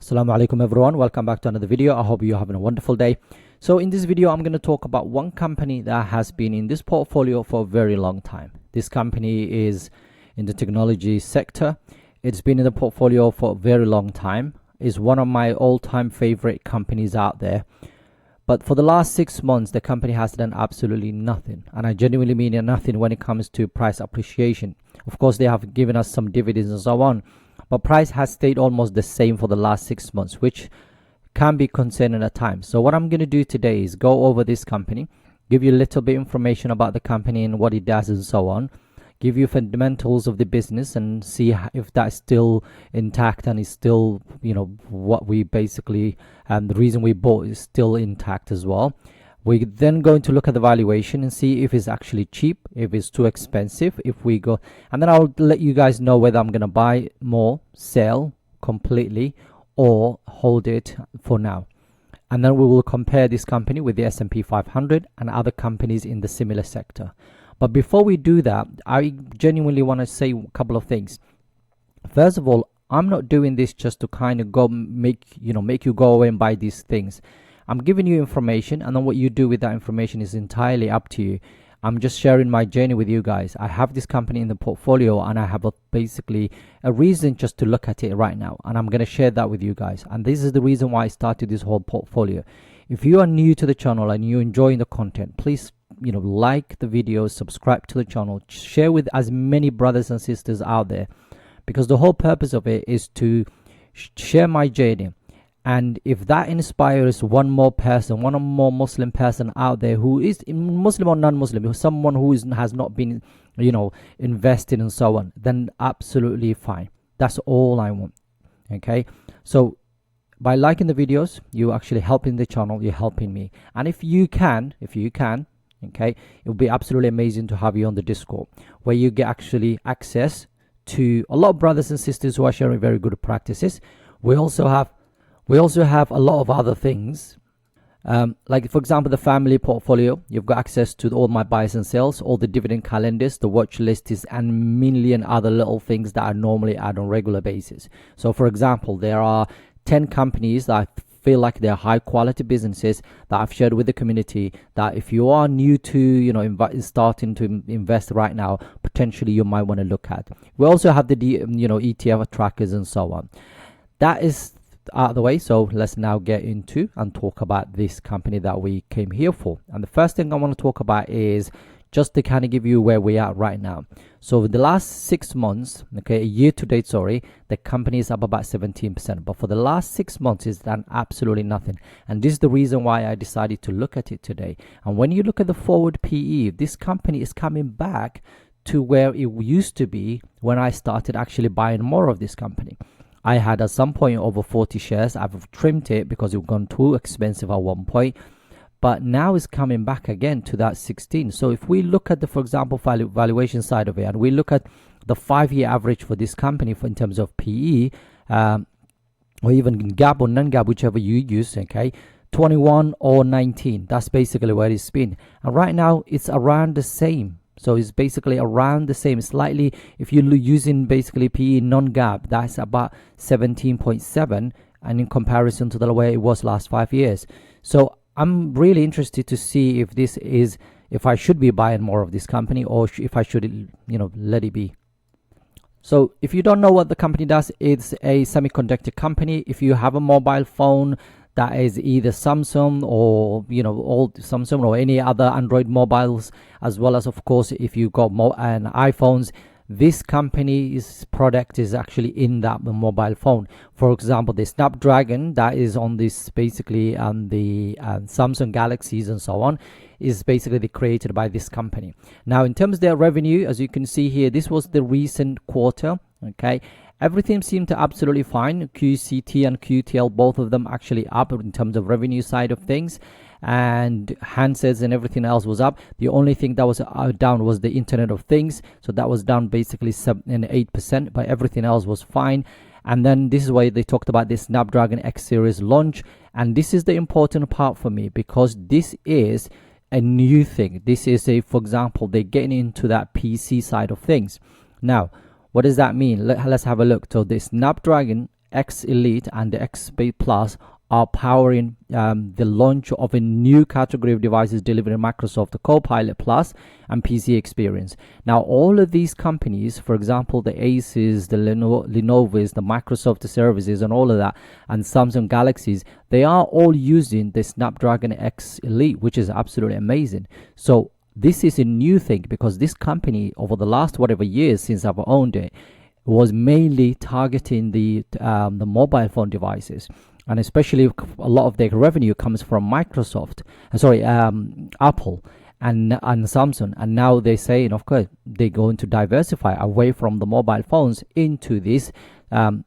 Assalamu Alaikum everyone, welcome back to another video. I hope you're having a wonderful day. So in this video I'm going to talk about one company that has been in this portfolio for a very long time. This company is in the technology sector. It's been in the portfolio for a very long time. It's one of my all-time favorite companies out there. But for the last 6 months the company has done absolutely nothing, and I genuinely mean nothing when it comes to price appreciation. Of course they have given us some dividends and so on, but price has stayed almost the same for the last 6 months, which can be concerning at times. So what I'm going to do today is go over this company, give you a little bit information about the company and what it does and so on, give you fundamentals of the business and see if that's still intact and is still, what we basically, the reason we bought is still intact as well. We're then going to look at the valuation and see if it's actually cheap, if it's too expensive, if we go, and then I'll let you guys know whether I'm going to buy more, sell completely, or hold it for now. And then we will compare this company with the S&P 500 and other companies in the similar sector. But before we do that, I genuinely want to say a couple of things. First of all, I'm not doing this just to kind of go make you go away and buy these things. I'm giving you information, and then what you do with that information is entirely up to you. I'm just sharing my journey with you guys. I have this company in the portfolio and I have basically a reason just to look at it right now, and I'm going to share that with you guys. And this is the reason why I started this whole portfolio. If you are new to the channel and you're enjoying the content, please like the videos, subscribe to the channel, share with as many brothers and sisters out there, because the whole purpose of it is to share my journey. And if that inspires one more person, one more Muslim person out there who is Muslim or non-Muslim, someone who has not been, invested and so on, then absolutely fine. That's all I want. Okay. So by liking the videos, you're actually helping the channel, you're helping me. And if you can, okay, it would be absolutely amazing to have you on the Discord, where you get actually access to a lot of brothers and sisters who are sharing very good practices. We also have a lot of other things, like for example the family portfolio. You've got access to all my buys and sales, all the dividend calendars, the watch lists, and million other little things that I normally add on regular basis. So for example, there are 10 companies that I feel like they're high quality businesses that I've shared with the community, that if you are new to starting to invest right now, potentially you might want to look at. We also have the ETF trackers and so on. That is out of the way, so let's now get into and talk about this company that we came here for. And the first thing I want to talk about is just to kind of give you where we are right now. So the last 6 months, okay, year to date, the company is up about 17%, but for the last 6 months it's done absolutely nothing. And this is the reason why I decided to look at it today. And when you look at the forward PE, this company is coming back to where it used to be when I started actually buying more of this company. I had at some point over 40 shares. I've trimmed it because it gone too expensive at one point, but now it's coming back again to that 16. So if we look at the, for example, valuation side of it, and we look at the 5-year average for this company in terms of PE, or even GAAP or non-GAAP, whichever you use, okay, 21 or 19, that's basically where it's been. And right now it's around the same. So it's basically around the same, slightly. If you're using basically PE non-GAAP, that's about 17.7, and in comparison to the way it was last 5 years. So I'm really interested to see if I should be buying more of this company, or if I should, let it be. So if you don't know what the company does, it's a semiconductor company. If you have a mobile phone that is either Samsung or old Samsung or any other Android mobiles, as well as of course if you got and iPhones, this company's product is actually in that mobile phone. For example, the Snapdragon that is on this basically the Samsung Galaxies and so on is basically created by this company. Now in terms of their revenue, as you can see here, this was the recent quarter. Okay, everything seemed to absolutely fine. QCT and QTL, both of them actually up in terms of revenue side of things, and handsets and everything else was up. The only thing that was down was the Internet of Things, so that was down basically 8%, but everything else was fine. And then this is why they talked about this Snapdragon X series launch, and this is the important part for me, because this is a new thing. This is for example, they're getting into that PC side of things. Now what does that mean? Let's have a look. So the Snapdragon X Elite and the X Plus are powering the launch of a new category of devices delivering Microsoft Copilot Plus and PC experience. Now, all of these companies, for example, the Asus, the Lenovo's, the Microsoft services, and all of that, and Samsung Galaxies, they are all using the Snapdragon X Elite, which is absolutely amazing. So this is a new thing, because this company, over the last whatever years since I've owned it, was mainly targeting the mobile phone devices. And especially a lot of their revenue comes from Apple and Samsung. And now they're saying, of course, they're going to diversify away from the mobile phones into this, the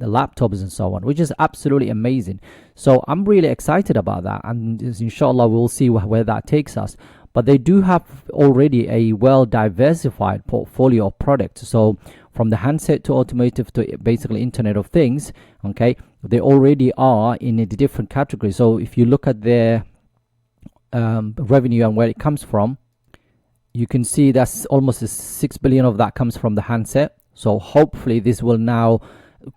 laptops and so on, which is absolutely amazing. So I'm really excited about that. And InshaAllah, we'll see where that takes us. But they do have already a well-diversified portfolio of products. So from the handset to automotive to basically Internet of Things, okay, they already are in a different category. So if you look at their revenue and where it comes from, you can see that's almost 6 billion of that comes from the handset. So hopefully this will now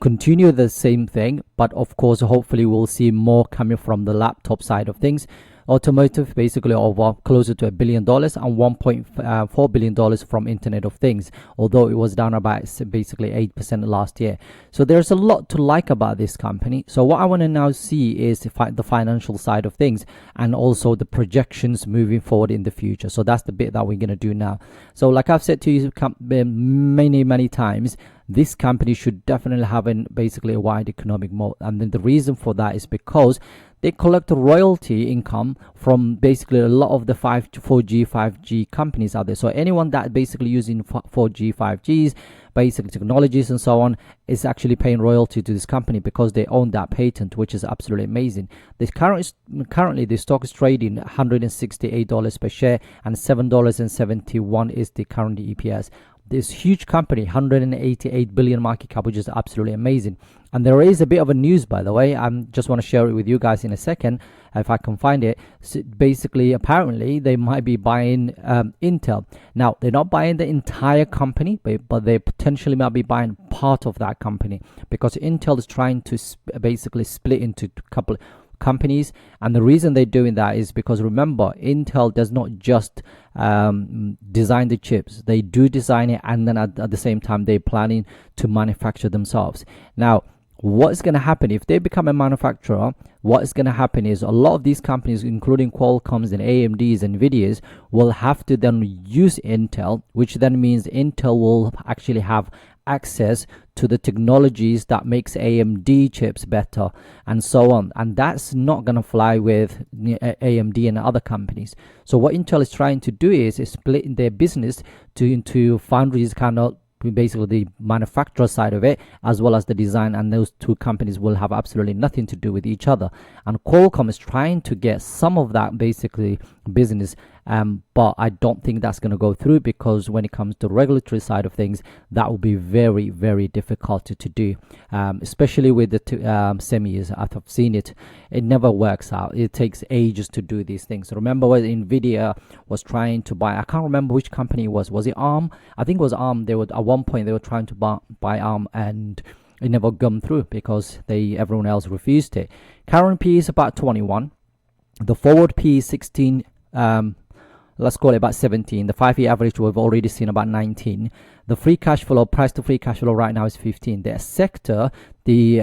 continue the same thing, but of course hopefully we'll see more coming from the laptop side of things. Automotive basically over closer to $1 billion and $1.4 billion from Internet of Things, although it was down about basically 8% last year. So there's a lot to like about this company. So what I want to now see is the financial side of things and also the projections moving forward in the future. So that's the bit that we're going to do now. So like I've said to you many times, this company should definitely have basically a wide economic moat. And then the reason for that is because they collect royalty income from basically a lot of the 4G, 5G companies out there. So anyone that basically using 4G, 5Gs, basic technologies and so on, is actually paying royalty to this company because they own that patent, which is absolutely amazing. Currently the stock is trading $168 per share, and $7.71 is the current EPS. This huge company, 188 billion market cap, which is absolutely amazing. And there is a bit of a news, by the way. I just want to share it with you guys in a second, if I can find it. So basically, apparently, they might be buying Intel. Now, they're not buying the entire company, but they potentially might be buying part of that company, because Intel is trying to basically split into a couple companies. And the reason they're doing that is because, remember, Intel does not just design the chips. They do design it, and then at the same time they're planning to manufacture themselves. Now, what is going to happen if they become a manufacturer? What is going to happen is a lot of these companies, including Qualcomm's and AMD's and Nvidia's, will have to then use Intel, which then means Intel will actually have access to the technologies that makes AMD chips better and so on, and that's not going to fly with AMD and other companies. So what Intel is trying to do is split their business into foundries, kind of basically the manufacturer side of it, as well as the design, and those two companies will have absolutely nothing to do with each other. And Qualcomm is trying to get some of that basically business, but I don't think that's going to go through, because when it comes to regulatory side of things, that will be very, very difficult to do, especially with the semis. I've seen it never works out. It takes ages to do these things. Remember when Nvidia was trying to buy, I can't remember which company it was it ARM? I think it was ARM. They were at one point they were trying to buy ARM, and it never come through because everyone else refused it. Current P is about 21. The forward P is 16. Let's call it about 17. The 5-year average we've already seen about 19. The free cash flow, price to free cash flow right now is 15. The sector, the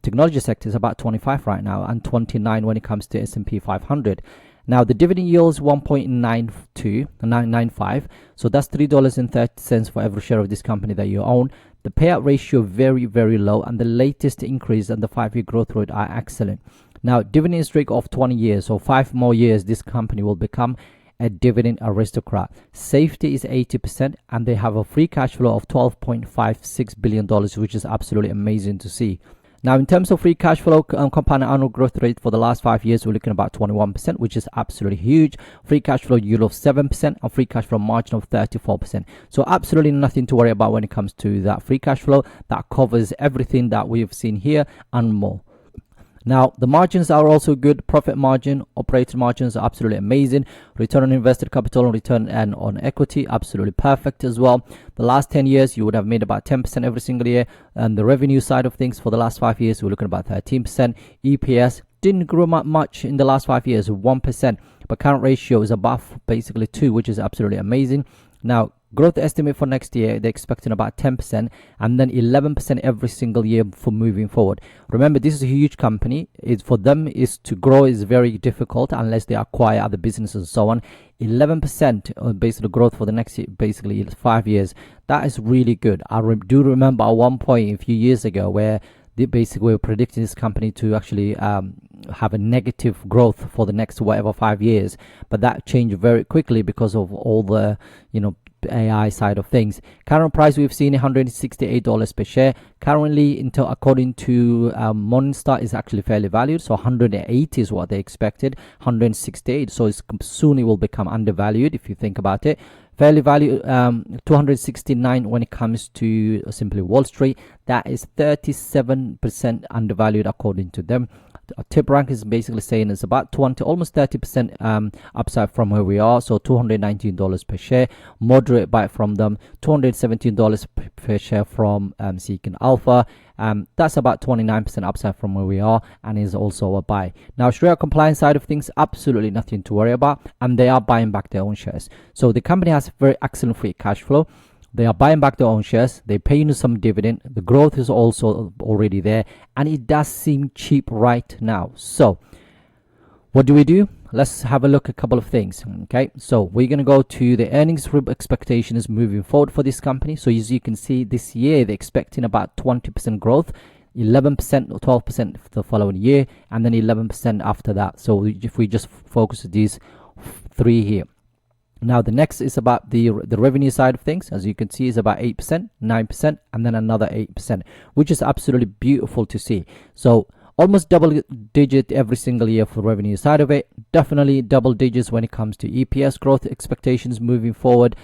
technology sector, is about 25 right now, and 29 when it comes to S&P 500. Now the dividend yield is 1.925, so that's $3.30 for every share of this company that you own. The payout ratio very, very low, and the latest increase and the 5-year growth rate are excellent. Now dividend streak of 20 years, so 5 more years this company will become a dividend aristocrat. Safety is 80%, and they have a free cash flow of $12.56 billion, which is absolutely amazing to see. Now, in terms of free cash flow compound annual growth rate for the last 5 years, we're looking at about 21%, which is absolutely huge. Free cash flow yield of 7% and free cash flow margin of 34%. So absolutely nothing to worry about when it comes to that free cash flow. That covers everything that we've seen here and more. Now, the margins are also good. Profit margin, operating margins are absolutely amazing. Return on invested capital and return on equity, absolutely perfect as well. The last 10 years, you would have made about 10% every single year. And the revenue side of things for the last 5 years, we're looking at about 13%. EPS didn't grow much in the last 5 years, 1%. But current ratio is above basically 2, which is absolutely amazing. Now, growth estimate for next year, they're expecting about 10% and then 11% every single year for moving forward. Remember, this is a huge company. For them is to grow is very difficult unless they acquire other businesses and so on. 11% basically growth for the next basically 5 years. That is really good. I do remember at one point a few years ago where they basically were predicting this company to actually have a negative growth for the next whatever 5 years, but that changed very quickly because of all the AI side of things. Current price we've seen $168 per share. Currently, according to Morningstar, is actually fairly valued. So 180 is what they expected. 168. So soon it will become undervalued if you think about it. Fairly valued 269 when it comes to simply Wall Street. That is 37% undervalued according to them. Tip rank is basically saying it's about 20, almost 30% upside from where we are. So $219 per share. Moderate buy from them. $217 per share from Seeking Alpha. That's about 29% upside from where we are and is also a buy. Now, Sharia compliance side of things, absolutely nothing to worry about, and they are buying back their own shares. So the company has very excellent free cash flow. They are buying back their own shares. They're paying some dividend. The growth is also already there, and it does seem cheap right now. So what do? Let's have a look at a couple of things. Okay, so we're going to go to the earnings expectations moving forward for this company. So as you can see, this year they're expecting about 20% growth, 11% or 12% the following year, and then 11% after that. So if we just focus on these 3 here. Now the next is about the revenue side of things. As you can see, is about 8%, 9%, and then another 8%, which is absolutely beautiful to see. So almost double digit every single year for revenue side of it. Definitely double digits when it comes to EPS growth expectations moving forward.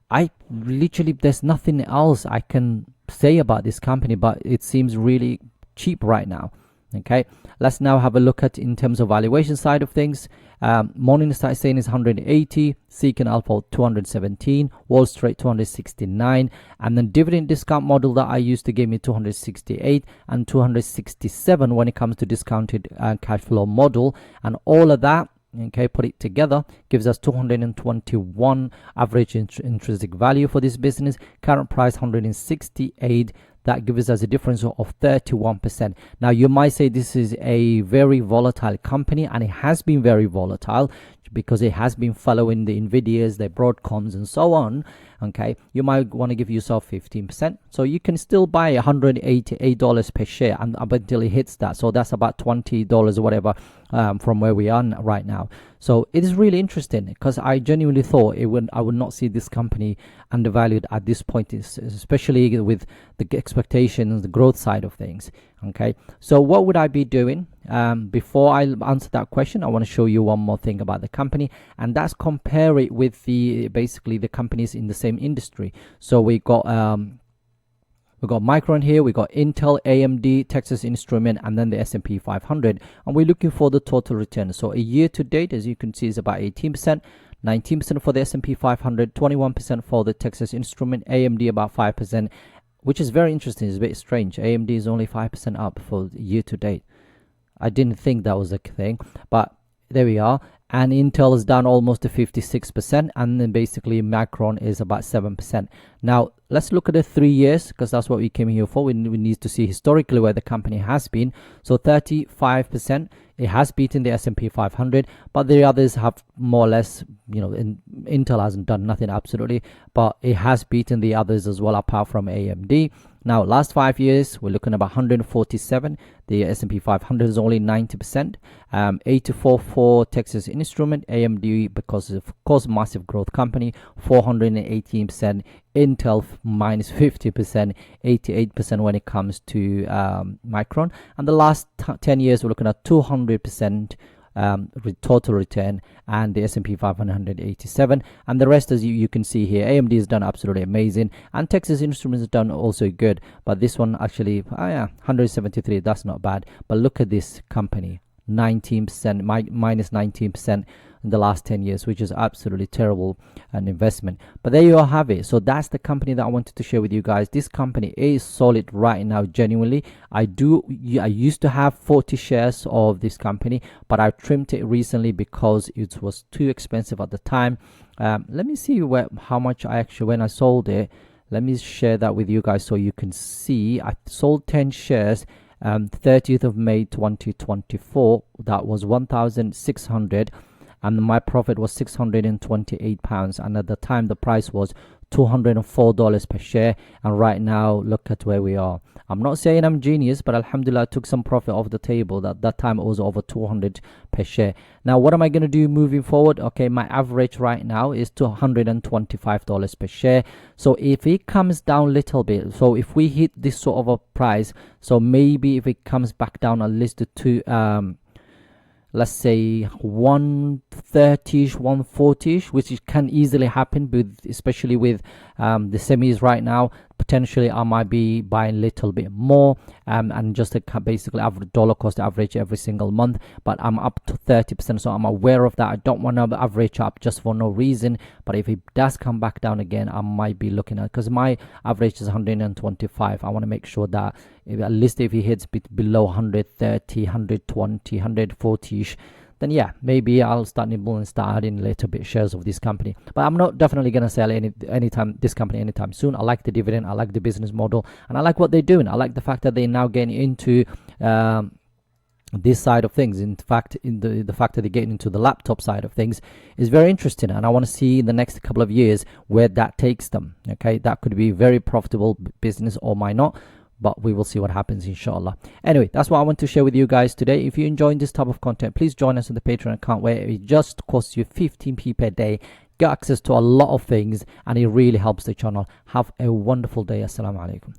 There's nothing else I can say about this company, but it seems really cheap right now. Okay, let's now have a look at in terms of valuation side of things. Morningstar is saying is 180, Seeking Alpha 217, Wall Street 269, and then dividend discount model that I used to give me 268 and 267 when it comes to discounted cash flow model, and all of that, okay, put it together, gives us 221 average intrinsic value for this business. Current price 168. That gives us a difference of 31%. Now, you might say this is a very volatile company, and it has been very volatile because it has been following the Nvidias, the Broadcoms, and so on. Okay, you might want to give yourself 15%. So you can still buy $188 per share and up until it hits that. So that's about $20 or whatever from where we are right now. So it is really interesting because I genuinely thought I would not see this company undervalued at this point, especially with the expectations, the growth side of things. Okay, so what would I be doing? Before I answer that question, I want to show you one more thing about the company, and that's compare it with basically the companies in the same industry. So we got Micron here, we got Intel, AMD, Texas Instrument, and then the S&P 500, and we're looking for the total return. So a year to date, as you can see, is about 18%, 19% for the S&P 500, 21% for the Texas Instrument, AMD about 5%, which is very interesting. It's a bit strange. AMD is only 5% up for year to date. I didn't think that was a thing, but there we are. And Intel is down almost to 56%, and then basically Micron is about 7%. Now let's look at the 3 years, because that's what we came here for. We need to see historically where the company has been. So 35%, it has beaten the S&P 500, but the others have more or less, Intel hasn't done nothing absolutely, but it has beaten the others as well, apart from AMD. Now, last 5 years, we're looking at about 147. The S&P 500 is only 90%. 84 for Texas Instrument, AMD, because of course massive growth company, 418%. Intel minus 50%, 88% when it comes to Micron. And the last 10 years, we're looking at 200%. total return, and the S&P 500 87, and the rest, as you can see here, AMD has done absolutely amazing, and Texas Instruments has done also good, but this one actually 173, that's not bad. But look at this company, 19%, minus 19% in the last 10 years, which is absolutely terrible an investment. But there you all have it. So that's the company that I wanted to share with you guys. This company is solid right now, genuinely. I used to have 40 shares of this company, but I trimmed it recently because it was too expensive at the time. Let me see how much I actually, when I sold it, let me share that with you guys so you can see. I sold 10 shares 30th of May 2024. That was 1,600, and my profit was £628, and at the time the price was $204 per share, and right now look at where we are. I'm not saying I'm genius, but alhamdulillah I took some profit off the table. That time it was over 200 per share. Now what am I going to do moving forward? Okay, my average right now is $225 per share. So if it comes down a little bit, so if we hit this sort of a price, so maybe if it comes back down at least to let's say 130ish, 140ish, which can easily happen, especially with the semis right now. Potentially I might be buying a little bit more, and just basically average dollar cost average every single month, but I'm up to 30%, so I'm aware of that. I don't want to average up just for no reason, but if it does come back down again, I might be looking at, because my average is 125. I want to make sure that at least if it hits below 130, 120, 140ish, then yeah, maybe I'll start nibbling and start adding a little bit shares of this company. But I'm not definitely going to sell this company anytime soon. I like the dividend, I like the business model, and I like what they're doing. I like the fact that they're now getting into this side of things. In fact, the fact that they're getting into the laptop side of things is very interesting, and I want to see in the next couple of years where that takes them. Okay, that could be very profitable business or might not, but we will see what happens, inshallah. Anyway, that's what I want to share with you guys today. If you're enjoying this type of content, please join us on the Patreon account, where it just costs you 15p per day. Get access to a lot of things, and it really helps the channel. Have a wonderful day. Assalamu Alaikum.